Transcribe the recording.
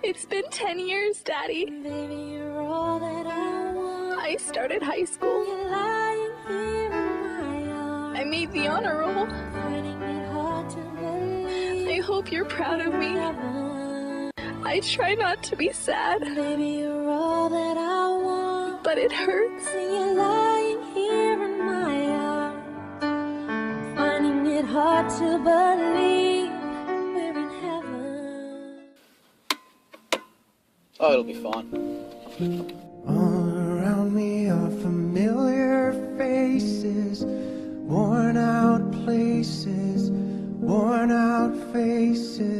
It's been 10 years, Daddy. Baby, you're all that I want. I started high school. You're lying here in my arms. I made the honor roll. Finding it hard to believe. I hope you're proud of me. I try not to be sad, Baby, you're all that I want. but it hurts. You're lying here in my arms. Finding it hard to believe we're in heaven. Oh, it'll be fine. All around me are familiar faces, worn out places, worn out faces.